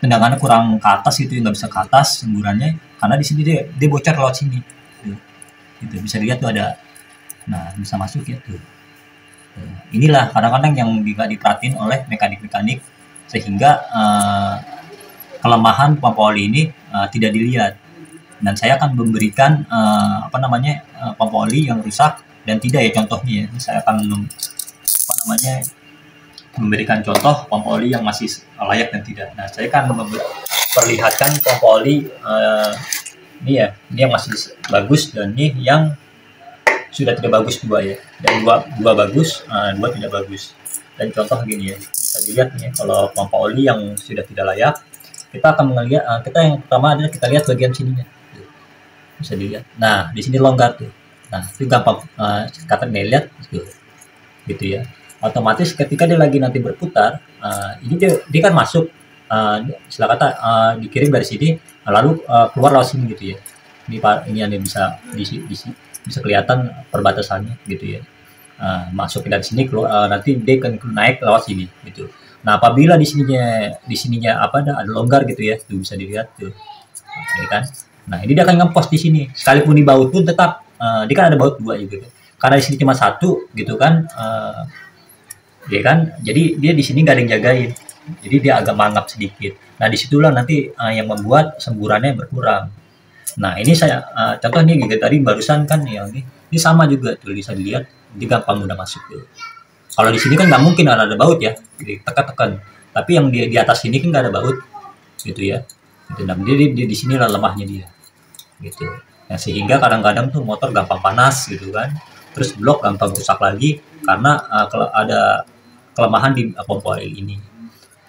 tendangannya kurang ke atas gitu, nggak bisa ke atas semburannya, karena di sini dia bocor lewat sini. Tuh, gitu bisa dilihat tuh ada, nah bisa masuk ya tuh. Inilah kadang-kadang yang nggak diperhatiin oleh mekanik-mekanik, sehingga kelemahan pompa oli ini tidak dilihat. Dan saya akan memberikan pompa oli yang rusak dan tidak ya, contohnya ya. Saya akan memberikan contoh pompa oli yang masih layak dan tidak. Nah, saya akan memperlihatkan pompa oli ini ya, ini yang masih bagus dan ini yang sudah tidak bagus dua ya. Dan dua bagus, dua tidak bagus. Dan contoh gini ya, bisa dilihat nih kalau pompa oli yang sudah tidak layak, kita akan melihat, kita yang pertama adalah kita lihat bagian sininya. Bisa dilihat. Nah, di sini longgar tuh. Nah, itu gampang kata lihat gitu ya. Otomatis ketika dia lagi nanti berputar, ini dia kan masuk, istilah kata dikirim dari sini, lalu keluar lewat sini gitu ya. Ini yang bisa bisa kelihatan perbatasannya gitu ya. Masuk dari sini keluar, nanti dia akan naik lewat sini gitu. Nah, apabila di sininya ada longgar gitu ya, tuh bisa dilihat tuh. Nah, ini kan. Nah, ini dia akan ngepost di sini. Sekalipun di baut pun tetap dia kan ada baut dua juga. Karena di sini cuma satu gitu kan, dia kan, jadi dia di sini nggak ada yang jagain. Jadi dia agak mangap sedikit. Nah, disitulah nanti yang membuat semburannya berkurang. Nah, ini saya contoh nih gitu tadi barusan kan yang ini sama juga tuh bisa dilihat, dia gampang udah masuk tuh. Kalau di sini kan nggak mungkin ada baut ya, tekan-tekan. Tapi yang di atas sini kan nggak ada baut, gitu ya. Gitu. Nah, dia di sinilah lemahnya dia, gitu. Nah, sehingga kadang-kadang tuh motor gampang panas gitu kan. Terus blok gampang rusak lagi karena ada kelemahan di pompa oli ini.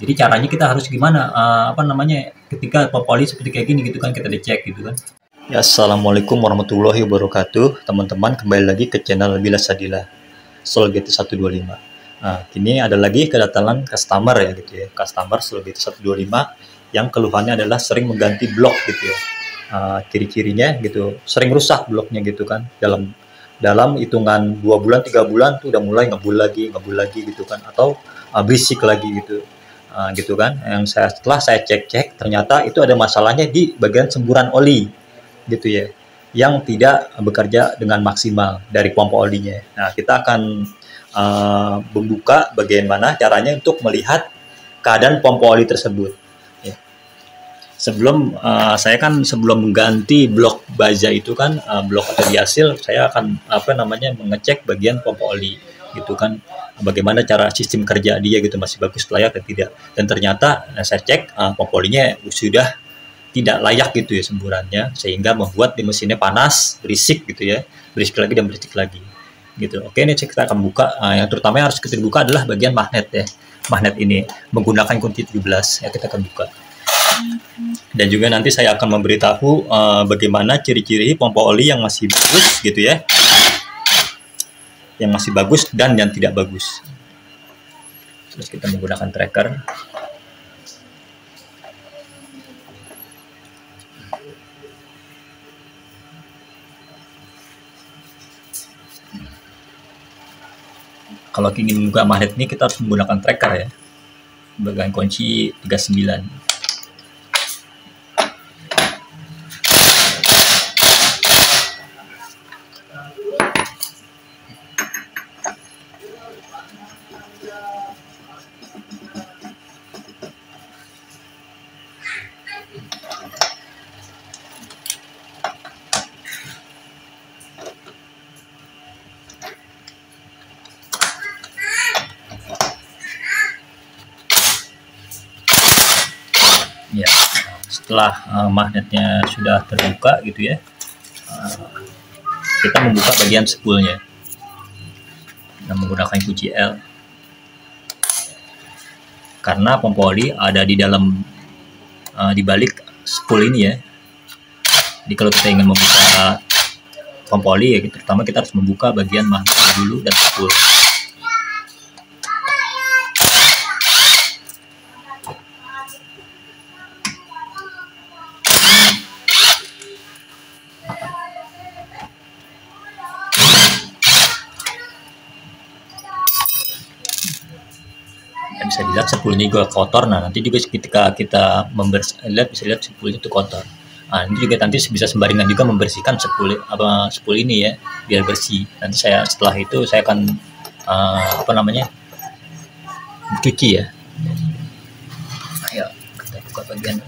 Jadi caranya kita harus gimana? Ketika pompa oli seperti kayak gini gitu kan, kita dicek gitu kan. Ya, assalamualaikum warahmatullahi wabarakatuh, teman-teman. Kembali lagi ke channel Bila Sadila Sol GT125. Nah, kini ada lagi kedatangan customer ya gitu ya. Customer Sol GT125 yang keluhannya adalah sering mengganti blok gitu ya. Ciri-cirinya gitu, sering rusak bloknya gitu kan. Dalam hitungan 2 bulan 3 bulan tuh udah mulai ngebul lagi gitu kan, atau berisik lagi gitu. Gitu kan. Setelah saya cek ternyata itu ada masalahnya di bagian semburan oli gitu ya, yang tidak bekerja dengan maksimal dari pompa olinya. Nah, kita akan membuka bagaimana caranya untuk melihat keadaan pompa oli tersebut. Ya. Sebelum mengganti blok baja itu kan, blok atau diasil, saya akan mengecek bagian pompa oli gitu kan, bagaimana cara sistem kerja dia gitu, masih bagus layak atau tidak. Dan ternyata saya cek pompa olinya sudah tidak layak gitu ya semburannya, sehingga membuat di mesinnya panas, berisik gitu ya, berisik lagi gitu. Oke, ini kita akan buka. Yang terutama yang harus kita buka adalah bagian magnet ya, magnet ini menggunakan kunci 17 ya, kita akan buka. Dan juga nanti saya akan memberitahu bagaimana ciri-ciri pompa oli yang masih bagus gitu ya, yang masih bagus dan yang tidak bagus. Terus kita menggunakan tracker. Kalau ingin membuka magnet ini kita harus menggunakan tracker ya, bagian kunci 39. Ya, setelah magnetnya sudah terbuka gitu ya, kita membuka bagian spoolnya dan menggunakan kunci L, karena pompa oli ada di dalam di balik spool ini ya. Jadi kalau kita ingin membuka pompa oli ya, terutama kita harus membuka bagian magnet dulu dan spool. bisa dilihat sepulnya juga kotor. Nah nanti juga ketika kita lihat bisa lihat sepulnya itu kotor. Nah ini juga nanti bisa sembaringan juga membersihkan sepul ini ya, biar bersih. Nanti setelah itu saya akan cuci ya. Ayo kita buka bagian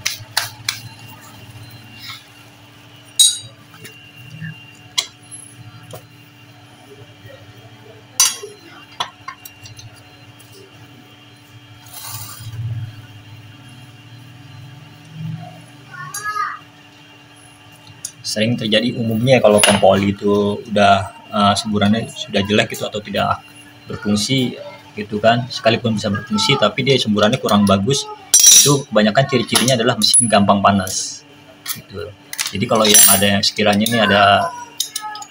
sering terjadi umumnya kalau pompa oli itu udah semburannya sudah jelek gitu atau tidak berfungsi gitu kan, sekalipun bisa berfungsi tapi dia semburannya kurang bagus, itu kebanyakan ciri-cirinya adalah mesin gampang panas gitu. Jadi kalau yang ada sekiranya ini ada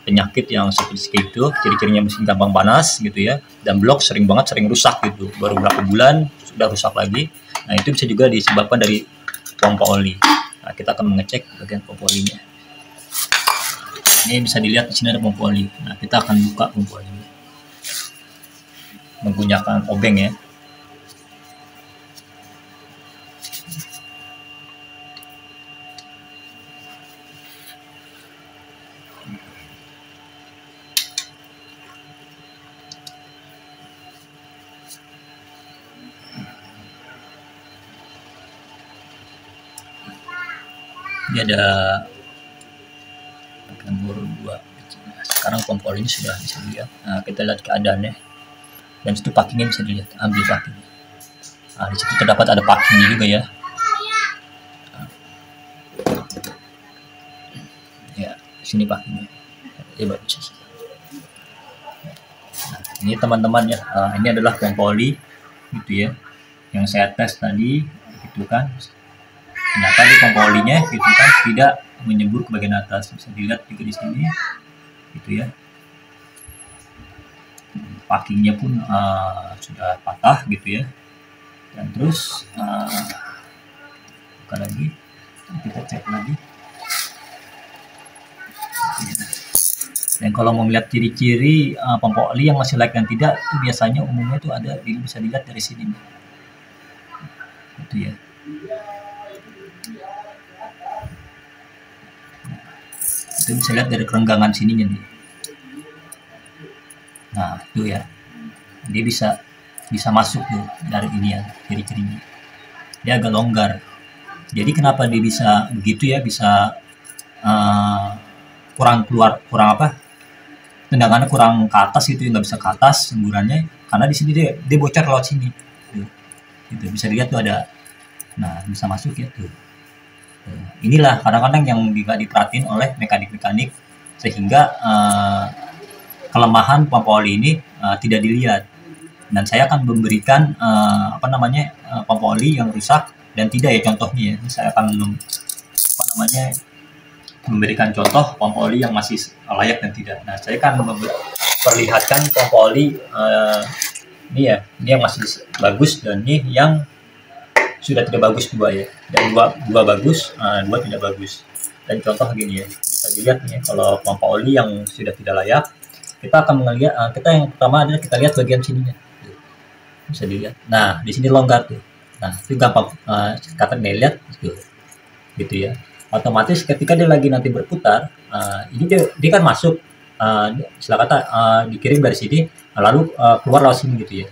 penyakit yang seperti itu, ciri-cirinya mesin gampang panas gitu ya, dan blok sering rusak gitu, baru berapa bulan sudah rusak lagi. Nah itu bisa juga disebabkan dari pompa oli. Nah kita akan mengecek bagian pompa olinya. Ini bisa dilihat di sini ada pompa oli. Nah kita akan buka pompa oli menggunakan obeng ya. Ini ada nomor 2. Sekarang pompa ini sudah bisa dilihat. Nah, kita lihat keadaannya. Dan situ packingnya bisa dilihat. Ambil packing. Nah, di situ terdapat ada packingnya juga ya. Ya, sini packingnya. Coba bisa. Nah, ini teman-teman ya. Ini adalah pompa oli gitu ya. Yang saya tes tadi gitu kan. Ternyata di pompa olinya gitu kan tidak menyembur ke bagian atas, bisa dilihat juga di sini gitu ya. Packingnya pun sudah patah gitu ya. Dan terus buka lagi, kita cek lagi. Dan kalau mau melihat ciri-ciri pompa oli yang masih layak dan tidak, itu biasanya umumnya itu ada, bisa dilihat dari sini nih. Gitu ya. Itu bisa lihat dari kerenggangan sininya nih. Nah itu ya, dia bisa masuk tuh dari ini ya, ciri-cirinya dia agak longgar. Jadi kenapa dia bisa begitu ya, bisa kurang tendangannya kurang ke atas gitu, nggak bisa ke atas semburannya, karena di sini dia bocor lewat sini tuh. Gitu bisa dilihat tuh ada, nah bisa masuk ya tuh. Inilah kadang-kadang yang juga diperhatiin oleh mekanik-mekanik, sehingga kelemahan pompa oli ini tidak dilihat. Dan saya akan memberikan pompa oli yang rusak dan tidak ya, contohnya ya. Saya akan memberikan contoh pompa oli yang masih layak dan tidak. Nah saya akan memperlihatkan pompa oli ini yang masih bagus, dan ini yang sudah tidak bagus dua ya, dan dua bagus, dua tidak bagus. Dan contoh gini ya, bisa dilihat nih kalau pompa oli yang sudah tidak layak, kita akan melihat, kita yang pertama adalah kita lihat bagian sininya, bisa dilihat. Nah di sini longgar tuh, nah itu gampang katakan lihat gitu ya. Otomatis ketika dia lagi nanti berputar, ini dia kan masuk, istilah kata dikirim dari sini, lalu keluar lewat sini gitu ya.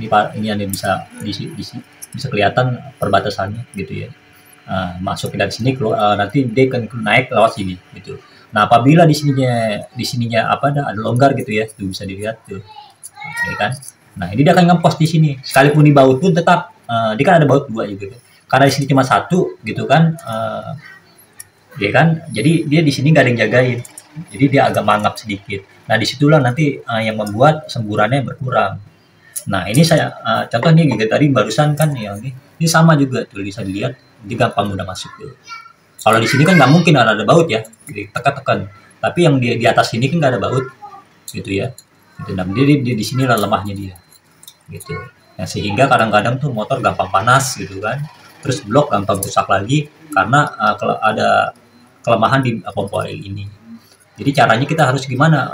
Ini ada bisa kelihatan perbatasannya gitu ya. Masuk dari sini, nanti dia akan naik lewat sini gitu. Nah apabila di sininya ada longgar gitu ya, tuh bisa dilihat tuh, ini kan. Nah ini dia akan ngempos di sini, sekalipun di baut pun tetap dia kan ada baut dua juga, karena di sini cuma satu gitu kan, ya kan. Jadi dia di sini nggak ada yang jagain, jadi dia agak mangap sedikit. Nah disitulah nanti yang membuat semburannya berkurang. Nah ini saya contohnya gitu tadi barusan kan ya, ini sama juga tuh, bisa dilihat dia gampang udah masuk tuh. Kalau di sini kan nggak mungkin ada baut ya, tekan-tekan. Tapi yang di atas sini kan nggak ada baut gitu ya. Gitu. Nah dia di sini lah lemahnya dia gitu. Nah sehingga kadang-kadang tuh motor gampang panas gitu kan. Terus blok gampang rusak lagi karena ada kelemahan di pompa oil ini. Jadi caranya kita harus gimana,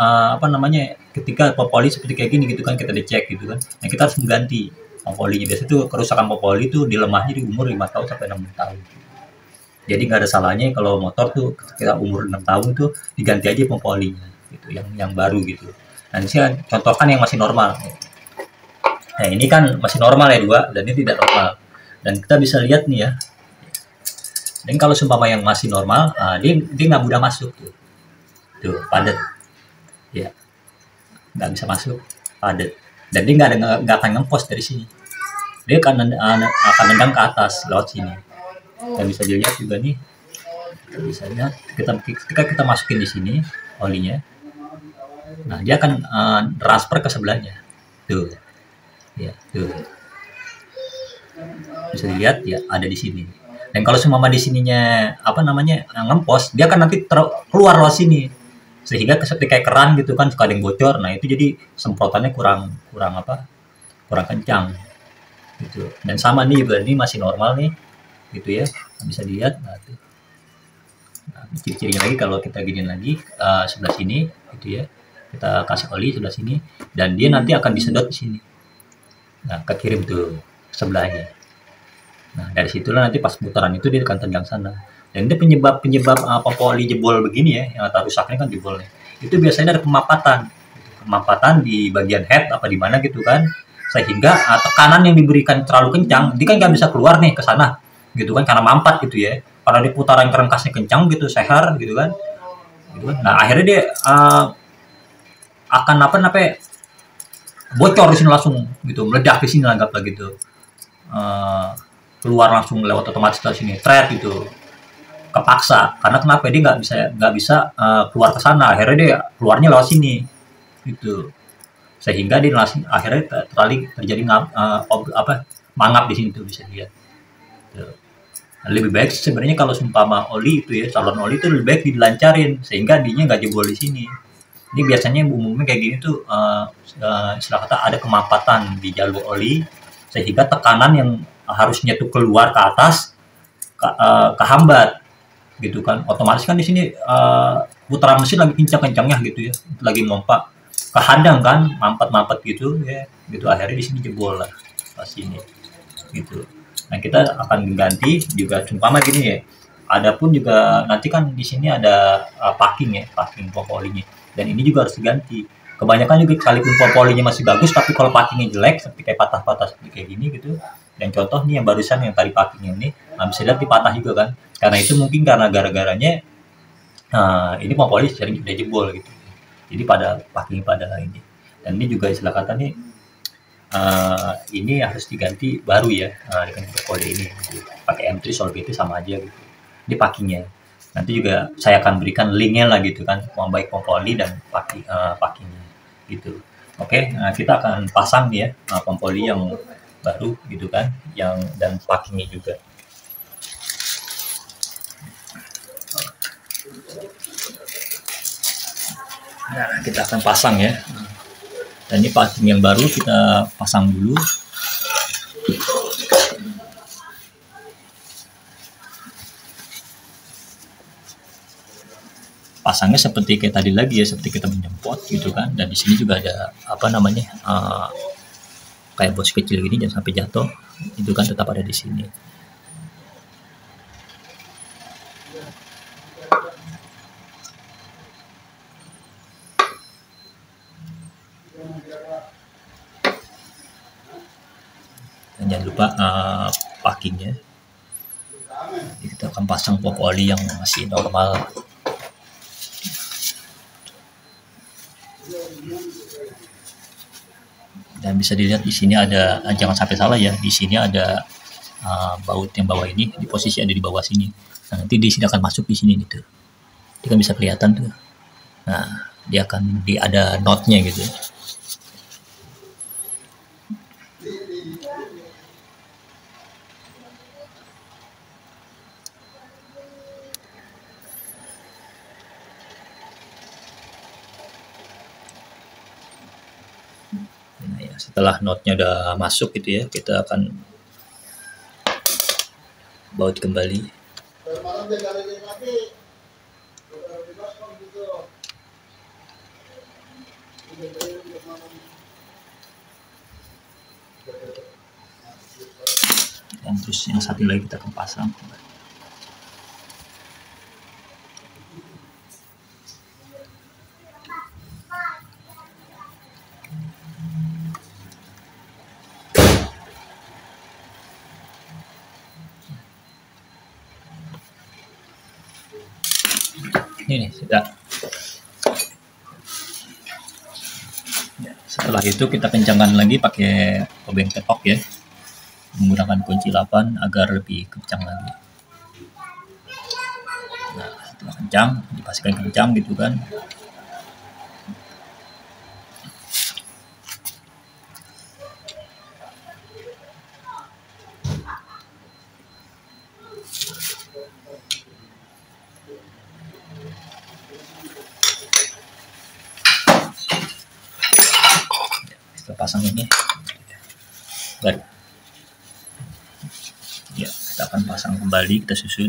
ketika pompa oli seperti kayak gini gitu kan, kita dicek gitu kan. Nah kita harus mengganti pompa olinya. Biasanya tuh kerusakan pompa oli tuh dilemahnya di umur 5 tahun sampai 6 tahun. Jadi nggak ada salahnya kalau motor tuh kita umur 6 tahun tuh diganti aja pompa olinya gitu, yang baru gitu. Nah, ini sih contohkan yang masih normal. Nah, ini kan masih normal ya dua, dan ini tidak normal. Dan kita bisa lihat nih ya. Dan kalau seumpama yang masih normal, dia nggak mudah masuk tuh padat, ya nggak bisa masuk, padat. Dan dia nggak akan ngempos dari sini. Dia akan nendang ke atas lewat sini. Dan bisa dilihat juga nih, bisa lihat ketika kita masukin di sini olinya, nah dia akan transfer ke sebelahnya, tuh, ya tuh bisa dilihat ya ada di sini. Dan kalau semama di sininya apa namanya ngempos, dia akan nanti keluar lewat sini, sehingga seperti kayak keran gitu kan, suka ada yang bocor. Nah itu jadi semprotannya kurang kurang apa kurang kencang gitu. Dan sama nih juga, ini masih normal nih gitu ya, bisa dilihat. Nah, ciri-cirinya lagi kalau kita giniin lagi sebelah sini gitu ya, kita kasih oli sebelah sini, dan dia nanti akan disedot di sini, nah kekirim tuh sebelahnya. Nah dari situlah nanti pas putaran itu dia akan tendang sana. Dan itu penyebab pompa oli jebol begini ya, yang atau rusaknya kan jebolnya, itu biasanya ada kemampatan di bagian head apa di mana gitu kan, sehingga tekanan yang diberikan terlalu kencang, dia kan nggak bisa keluar nih ke sana gitu kan, karena mampat gitu ya, karena di putaran kerangkasnya kencang gitu, sehar gitu kan, nah akhirnya dia akan bocor di sini langsung gitu, meledak di sini, anggaplah gitu. Keluar langsung lewat otomatis ke sini, thread gitu, kepaksa. Karena kenapa, dia nggak bisa keluar ke sana, akhirnya dia keluarnya lewat sini gitu, sehingga dia akhirnya terjadi mangap di sini tuh, bisa dilihat tuh. Lebih baik sebenarnya kalau seumpama oli itu ya, calon oli itu lebih baik dilancarin sehingga dinya nggak jebol di sini. Ini biasanya umumnya kayak gini tuh istilah kata ada kemampatan di jalur oli, sehingga tekanan yang harusnya tuh keluar ke atas kehambat gitu kan. Otomatis kan di sini putaran mesin lagi kencang-kencangnya gitu ya, lagi mompa, kehadang kan, mampet gitu ya gitu, akhirnya di sini jebol lah pas ini gitu. Nah kita akan ganti juga umpama gini ya. Adapun juga nanti kan di sini ada packing ya, packing pompa olinya. Dan ini juga harus diganti. Kebanyakan juga sekalipun pompa olinya masih bagus, tapi kalau packingnya jelek, seperti kayak patah-patah seperti kayak gini gitu. Dan contoh nih yang barusan yang tadi packingnya ini, bisa lihat dipatah juga kan. Karena itu mungkin karena gara-garanya ini pompa oli sering udah jebol gitu. Jadi pada packing pada ini. Dan ini juga istilah kata nih, ini harus diganti baru ya, dengan kode ini gitu. Pakai M3 Solvay sama aja gitu. Ini packingnya. Nanti juga saya akan berikan linknya lah gitu kan, baik pompa oli dan packingnya gitu. Oke, nah kita akan pasang nih ya pompa oli yang baru gitu kan, yang dan packingnya juga. Nah kita akan pasang ya. Dan ini packing yang baru kita pasang dulu. Pasangnya seperti kayak tadi lagi ya, seperti kita menyempot gitu kan. Dan di sini juga ada kayak bos kecil gini, jangan sampai jatuh. Itu kan tetap ada di sini. Dan jangan lupa packingnya. Jadi kita akan pasang pompa oli yang masih normal. Dan bisa dilihat di sini ada, jangan sampai salah ya, di sini ada baut yang bawah ini, di posisi ada di bawah sini. Nah, nanti di sini akan masuk di sini gitu. Dia kan bisa kelihatan tuh. Nah, dia akan ada knotnya gitu. Setelah knotnya udah masuk gitu ya, kita akan baut kembali. dan terus yang satu lagi kita akan pasang. Ini nih sudah. Ya, setelah itu kita kencangkan lagi pakai obeng ketok ya, menggunakan kunci 8 agar lebih kencang lagi. Nah, setelah kencang, dipastikan kencang gitu kan. Pasang ini baru ya, kita akan pasang kembali, kita susun.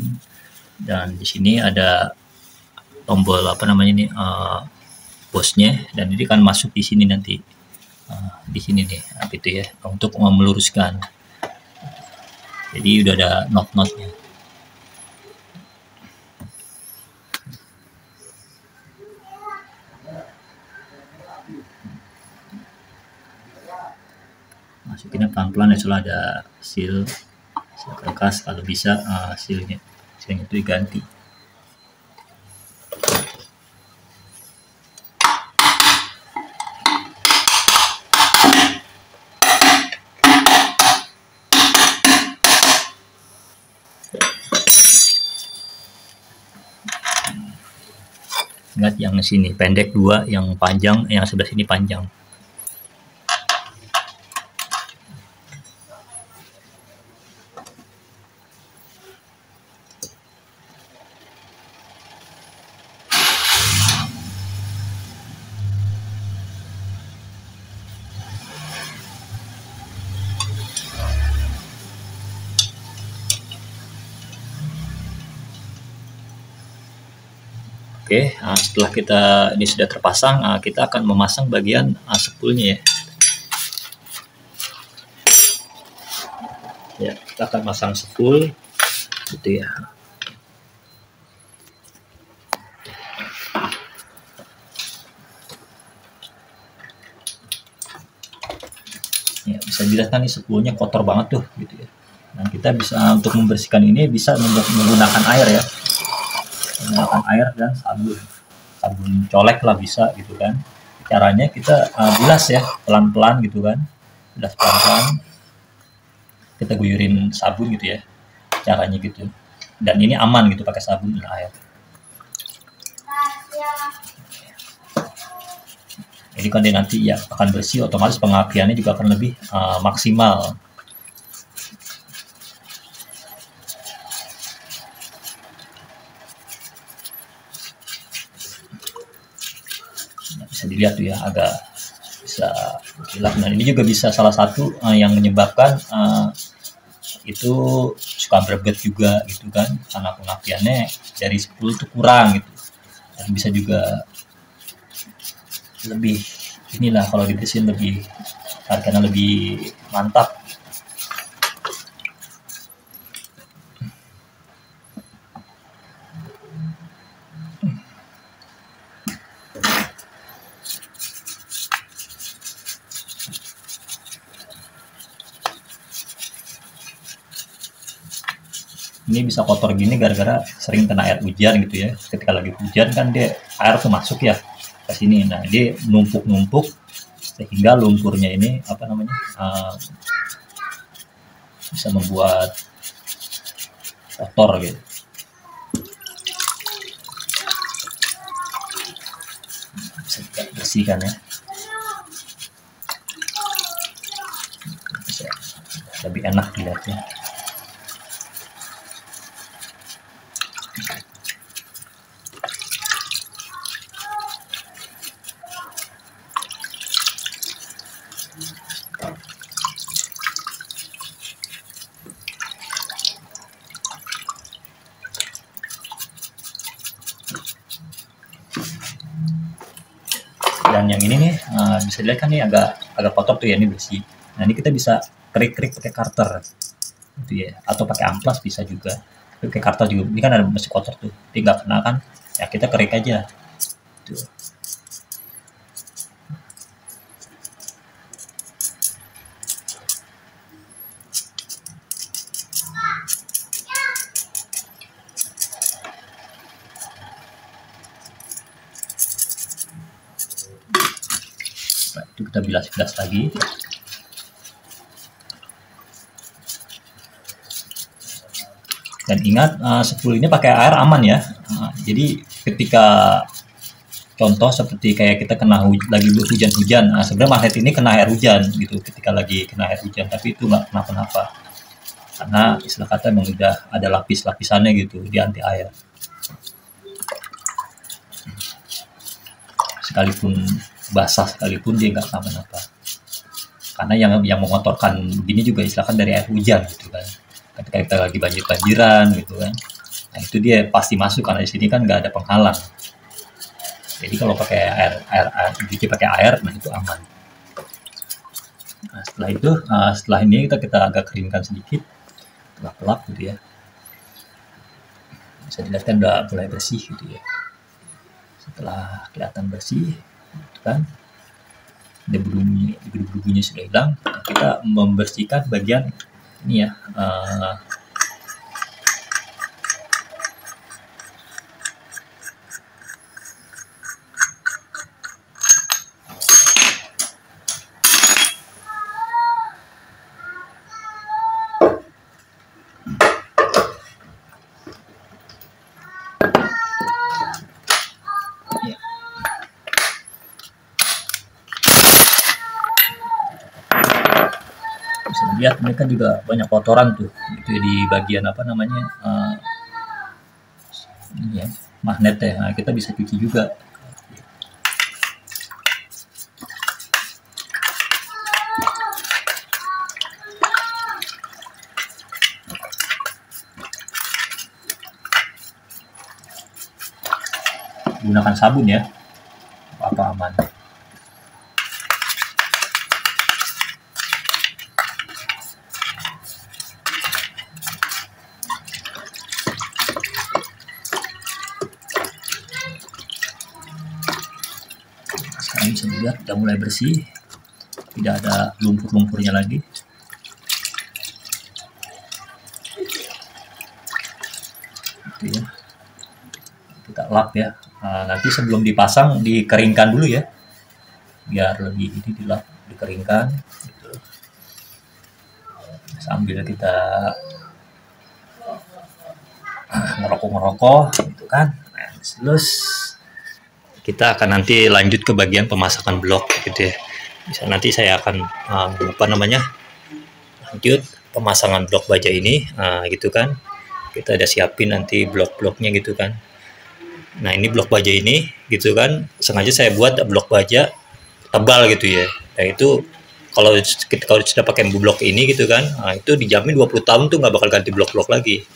Dan di sini ada tombol apa namanya ini, bosnya, dan ini kan masuk di sini nanti, di sini nih itu ya, untuk meluruskan. Jadi udah ada not-notnya. Masukinnya pelan-pelan ya, soalnya ada seal kertas, kalau bisa sealnya itu diganti. Ingat yang sini pendek 2, yang panjang, yang sebelah sini panjang. Oke, setelah ini sudah terpasang, kita akan memasang bagian spoolnya ya. Ya, kita akan masang spool gitu ya. Ya, bisa dilihat kan nih spoolnya kotor banget tuh gitu ya. Nah, kita bisa untuk membersihkan ini bisa menggunakan air ya. Menggunakan air dan sabun colek lah bisa gitu kan. Caranya kita bilas ya pelan-pelan gitu kan, bilas pelan-pelan, kita guyurin sabun gitu ya, caranya gitu. Dan ini aman gitu pakai sabun dan air. Ini kan dia nanti ya akan bersih, otomatis pengapiannya juga akan lebih maksimal. Bisa dilihat tuh ya, agak bisa gelap. Nah, ini juga bisa salah satu yang menyebabkan itu suka berbet juga gitu kan, karena pengapiannya dari 10 itu kurang gitu. Dan bisa juga lebih inilah, kalau dibersihin lebih karena lebih mantap. Ini bisa kotor gini gara-gara sering kena air hujan gitu ya. Ketika lagi hujan kan dia air tuh masuk ya ke sini. Nah, dia numpuk-numpuk sehingga lumpurnya ini apa namanya bisa membuat kotor gitu. Bisa kita bersihkan ya. Bisa lebih enak dilihatnya. Dan yang ini nih bisa dilihat kan nih agak kotor tuh ya, ini bersih. Nah, ini kita bisa kerik-kerik pakai karter. gitu ya, atau pakai amplas bisa juga. Tapi pakai karton juga, ini kan ada masih kotor tuh, tapi nggak kena kan, ya kita kerik aja tuh. Nah, itu kita bilas-bilas lagi. Dan ingat, spool ini pakai air aman ya. Jadi ketika contoh seperti kayak kita kena lagi hujan-hujan, sebenarnya magnet ini kena air hujan gitu, ketika lagi kena air hujan, tapi itu nggak kenapa-napa. Karena istilah kata emang udah ada lapis-lapisannya gitu di anti air. Sekalipun basah sekalipun dia nggak kenapa-napa. Karena yang mengotorkan begini juga istilahkan dari air hujan gitu kan. Ketika kita lagi banjir-banjiran gitu kan, nah itu dia pasti masuk karena di sini kan nggak ada penghalang. Jadi kalau pakai air cuci pakai air, nah itu aman. Nah, setelah itu, setelah ini kita agak keringkan sedikit, lap-lap gitu ya. Bisa dilihat kan udah mulai bersih gitu ya. Setelah kelihatan bersih, gitu kan, debu-debunya sudah hilang, nah kita membersihkan bagian ini ya, bisa dilihat mereka juga banyak kotoran tuh gitu ya, di bagian apa namanya, ini ya, magnetnya. Nah, kita bisa cuci juga. Gunakan sabun ya, apa aman. Sekarang bisa dilihat udah mulai bersih, tidak ada lumpur-lumpurnya lagi. Gitu ya. Kita lap ya. Nanti sebelum dipasang dikeringkan dulu ya, biar lebih ini dilap, dikeringkan gitu. Sambil kita ngerokok gitu kan. Nah, terus kita akan nanti lanjut ke bagian pemasangan blok gitu ya. Bisa nanti saya akan lanjut pemasangan blok baja ini, gitu kan. Kita ada siapin nanti blok-bloknya gitu kan. Nah, ini blok baja ini gitu kan, sengaja saya buat blok baja tebal gitu ya. Nah, itu kalau sudah pakai blok ini gitu kan, nah itu dijamin 20 tahun tuh nggak bakal ganti blok-blok lagi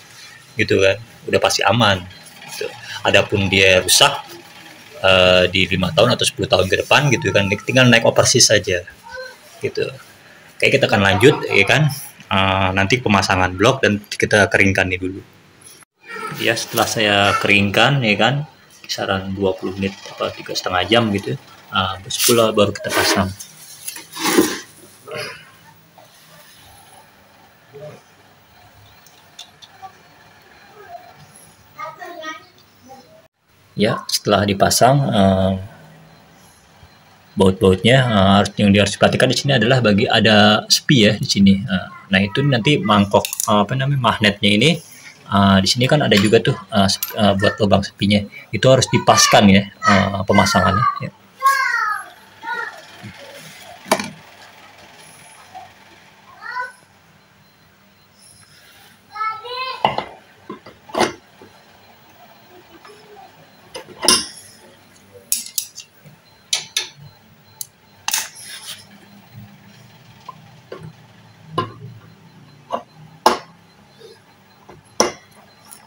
gitu kan, udah pasti aman gitu. Adapun dia rusak di 5 tahun atau 10 tahun ke depan gitu kan, tinggal naik overseas saja gitu. Kayak kita akan lanjut ya kan, nanti pemasangan blok dan kita keringkan nih dulu ya. Setelah saya keringkan ya kan, kisaran 20 menit atau 3,5 jam gitu, terus baru kita pasang. Ya, setelah dipasang, baut-bautnya yang harus diperhatikan di sini adalah ada sepi ya di sini. Nah, itu nanti mangkok magnetnya ini, di sini kan ada juga tuh buat lubang sepinya. Itu harus dipaskan ya, pemasangannya ya.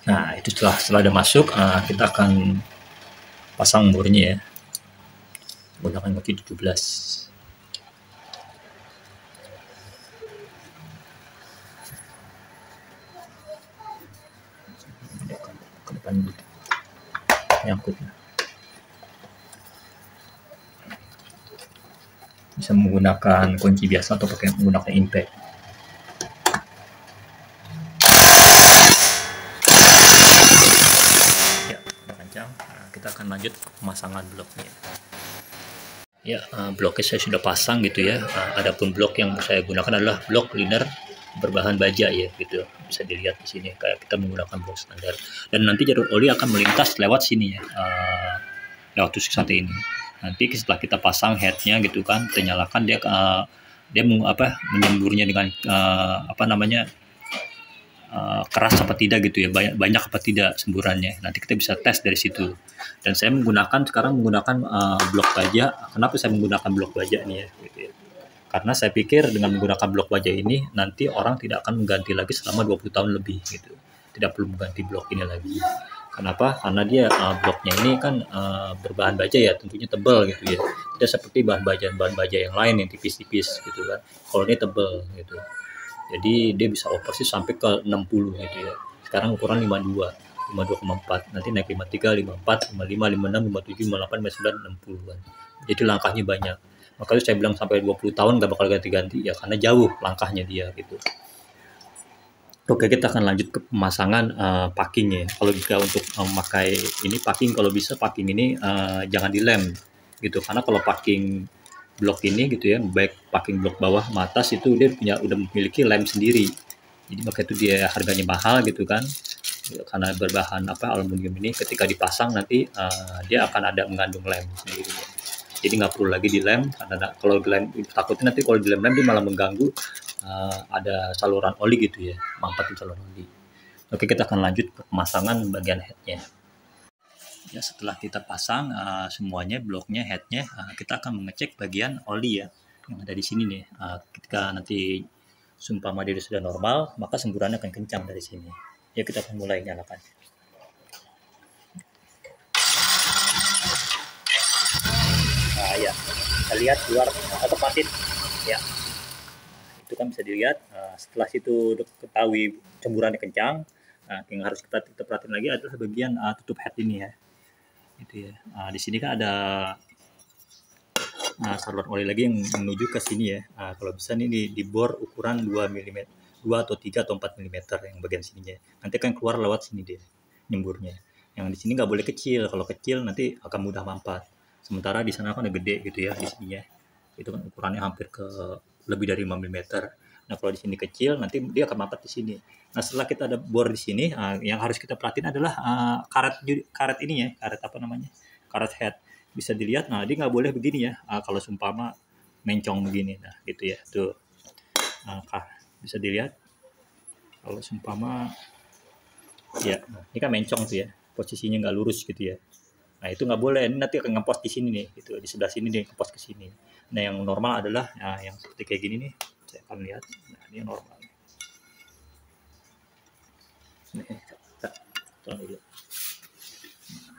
Nah, itu setelah ada masuk, kita akan pasang bornya ya, menggunakan kaki 17. akan nyangkutnya. Bisa menggunakan kunci biasa atau pakai menggunakan impact. Ya, udah kencang. Nah, kita akan lanjut pemasangan bloknya. Ya, bloknya saya sudah pasang gitu ya. Adapun blok yang saya gunakan adalah blok liner berbahan baja ya gitu. Bisa dilihat di sini kayak kita menggunakan blok standar. Dan nanti jalur oli akan melintas lewat sini ya. Lewat tusuk sate ini. Nanti setelah kita pasang headnya gitu kan, kita nyalakan dia menyemburnya dengan keras apa tidak gitu ya, banyak apa tidak semburannya. Nanti kita bisa tes dari situ. Dan saya sekarang menggunakan blok baja. Kenapa saya menggunakan blok baja nih ya? Gitu ya. Karena saya pikir dengan menggunakan blok baja ini nanti orang tidak akan mengganti lagi selama 20 tahun lebih gitu. Tidak perlu mengganti blok ini lagi. Kenapa? Karena dia bloknya ini kan berbahan baja ya, tentunya tebal gitu ya. Tidak seperti bahan baja yang lain yang tipis-tipis gitu kan. Kalau ini tebal gitu. Jadi dia bisa overseas sampai ke 60 gitu ya. Sekarang ukuran 52, 52,4. Nanti naik 53, 54, 55, 56, 57, 58, 59, 60 kan. Jadi langkahnya banyak. Makanya saya bilang sampai 20 tahun nggak bakal ganti-ganti ya, karena jauh langkahnya dia gitu. Oke, kita akan lanjut ke pemasangan packingnya. Kalau jika untuk memakai ini packing, kalau bisa packing ini jangan dilem gitu, karena kalau packing blok ini gitu ya, baik packing blok bawah sama atas itu dia udah memiliki lem sendiri. Jadi maka itu dia harganya mahal gitu kan, karena berbahan aluminium ini ketika dipasang nanti dia akan ada mengandung lem sendiri. Jadi nggak perlu lagi dilem, karena kalau dilem takutnya nanti kalau dilem dia malah mengganggu ada saluran oli gitu ya, mampatin saluran oli. Oke, kita akan lanjut ke pemasangan bagian headnya. Ya, setelah kita pasang semuanya, bloknya, headnya, kita akan mengecek bagian oli ya yang ada di sini nih. Ketika nanti seumpama dia sudah normal, maka semburannya akan kencang dari sini. Ya, kita akan mulai nyalakan. Nah, ya, kita lihat keluar otomatis ya. Itu kan bisa dilihat. Setelah itu ketahui semburannya kencang, yang harus kita perhatiin lagi adalah bagian tutup head ini ya. Gitu ya. Di sini kan ada saluran oli lagi yang menuju ke sini ya. Kalau bisa nih dibor ukuran 2 mm, 2 atau 3 atau 4 mm yang bagian sininya. Nanti akan keluar lewat sini dia nyemburnya. Yang di sini nggak boleh kecil. Kalau kecil nanti akan mudah mampat. Sementara di sana kan udah gede gitu ya di sini ya. Itu kan ukurannya hampir ke lebih dari 5 mm. Nah, kalau di sini kecil nanti dia akan mampat di sini. Nah, setelah kita ada bor di sini, yang harus kita perhatiin adalah karet ini ya, karet apa namanya? Karet head. Bisa dilihat, nah dia nggak boleh begini ya. Kalau seumpama mencong begini, nah gitu ya. Tuh, bisa dilihat. Kalau seumpama, ya, ini kan mencong tuh ya, posisinya nggak lurus gitu ya. Nah, itu nggak boleh. Ini nanti akan ngepos di sini nih, gitu. Di sebelah sini nih ngepos ke sini. Nah, yang normal adalah yang seperti kayak gini nih. Saya akan lihat. Nah, ini yang normal.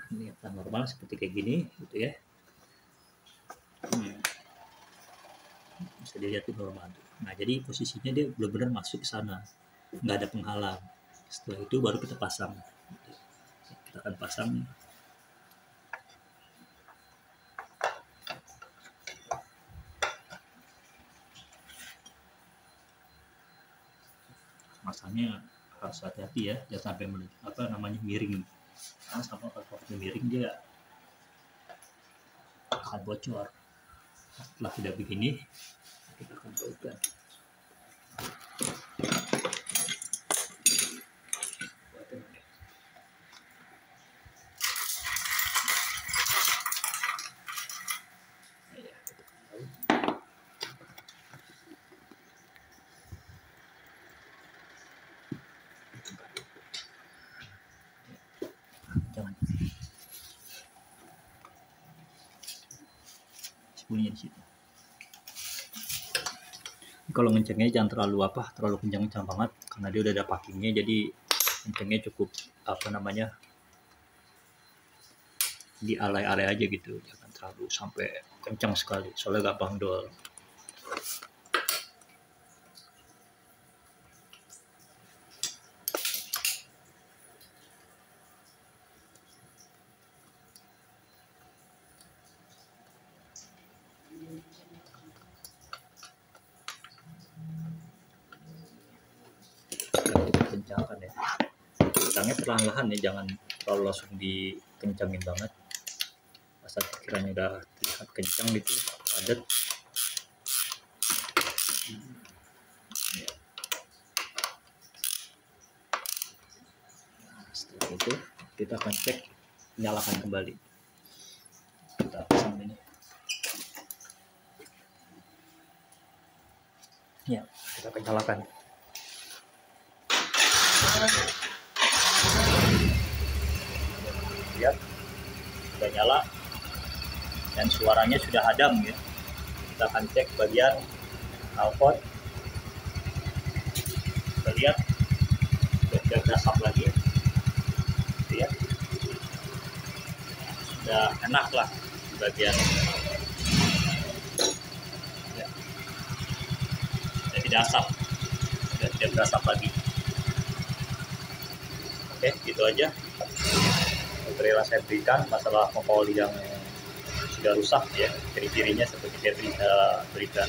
Ini yang normal seperti kayak gini, gitu ya. Bisa dilihat itu normal. Nah, jadi posisinya dia benar-benar masuk ke sana, nggak ada penghalang. Setelah itu baru kita pasang. Kita akan pasang. Masanya harus hati-hati ya, jangan sampai miring. Karena sama kalau miring dia akan bocor. Setelah tidak begini, kita akan bautkan. Jangan bunyinya di situ. Kalau ngencengnya jangan terlalu kencang-kencang banget, karena dia udah ada packingnya, jadi kencengnya cukup di alay-alay aja gitu, jangan terlalu sampai kencang sekali, soalnya gampang dol. kencangkan ya. Kencangnya perlahan-lahan ya, jangan terlalu langsung dikencangin banget. Saat kiranya udah terlihat kencang gitu, padat. Setelah itu kita akan cek, nyalakan kembali. Kita pasang ini. Ya, kita akan nyalakan. Lihat, sudah nyala dan suaranya sudah hadam ya. Kita akan cek bagian knalpot. Kita lihat sudah berasap lagi. Lihat, sudah enak lah di bagian ya. Sudah tidak asap, sudah tidak berasap lagi. Oke, gitu aja tutorial saya berikan masalah pompa oli yang sudah rusak ya. Ciri-cirinya seperti saya bisa berikan.